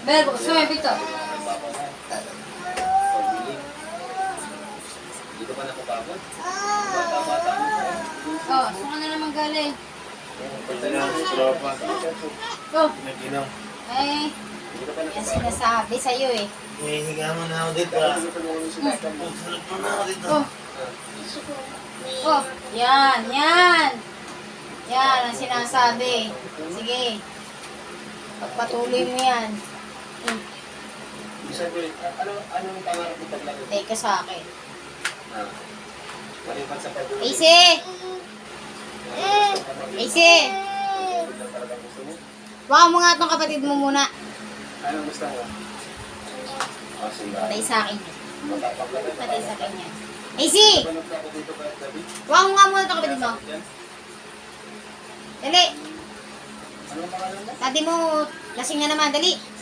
Bel, bukas mo yung pito. Hindi ka pa nakapagod? Bata-bata mo pa. Oh, saan ka na naman galing? Pwede na ako sa tropa. Oh, Nag-inom. eh, yan sinasabi sa'yo eh. Hihiga mo na ako dito. Tulog mo na ako dito. Oh. Oh, yan, yan. Yan ang sinasabi. Sige. Pagpatuloy mo yan. Sabi, anong pangarap mo paglaki? Take ka sa akin. Maliban sa pag-uwi. AC! AC! Baka mo nga itong kapatid mo muna. Anong gusto mo? Sige. Patay sa akin. Matapaglaki. Patay sa akin yan. AC! Ano pa ako dito ka, Gabi? Baka mo nga muna itong kapatid mo. Dali. Anong pangalan mo? Tati mo, lasing na naman. Dali.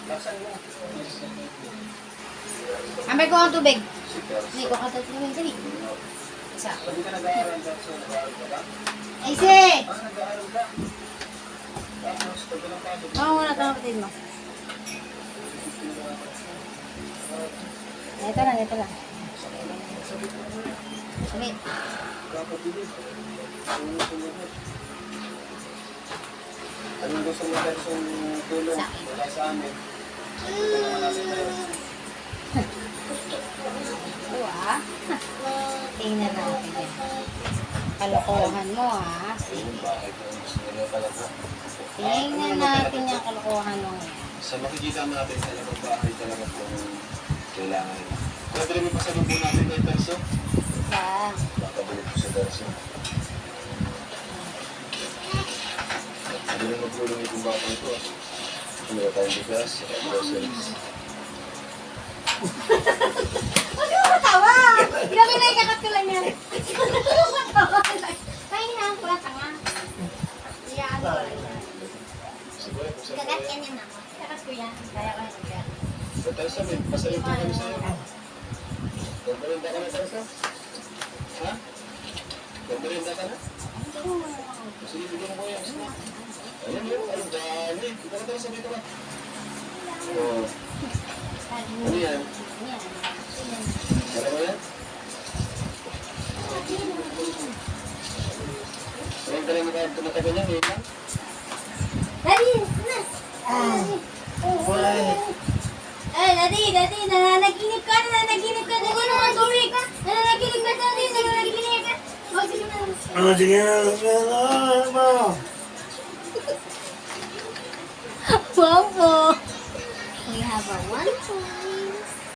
Laksan mo. Amay ko ang tubig. Super. Hindi ko ang tubig. Dali. Isa. Sabi ka nag-aaral ka, so nag-aaral ka ba? AC! Nag-aaral ka. Tapos, pag walang pasok, Baka muna itong kapatid mo. Ito lang, ito lang. Dali. kapatid. Anong sumugot? Anong gusto mo persong tulong? Sa akin. Wala sa amin. Ito naman namin tayo. Ito ah. Tingnan natin yan. Kalokohan mo ah. Tingnan natin yung kalokohan mo yan. Sa makikita natin sa labang bahay talaga kung kailangan. Pwede rin pasalubong natin kay Perso? Ba? Makabalik ko sa Perso. Hindi rin magulong itong batang ito. Hindi ka tayong bigas, groceries. Huwag ka matawa! Grabe na ikakat ko lang yan. Huwag ka matawa. Pahinaan ko lang tanga. Iyaan ko lang yan. Siguro, kung saan Ikakat yan yan ako. Ikakat ko yan. Kaya ko na yan. sa Perso, may pasalubong kami sa'yo. Gagawinda ka na, Perso? Ha? Gagawinda ka na? Sige, bigyan mo yung snack. Ayan yun, ang dami. Ito ka tayo, sabi ko ba? Oo. Ano yan? Yan. Ano ba yan? Parang ka lang tumatagal yan, eh. Daddy! Ano? Why? Ay, Daddy, nananaginip ka, nananaginip ka. Hindi ko naman tubig. Nananaginip ka, Daddy, nananaginip ka. Huwag sige na. Ano, sige na. Ano ba? Wow po. We have a 1 point.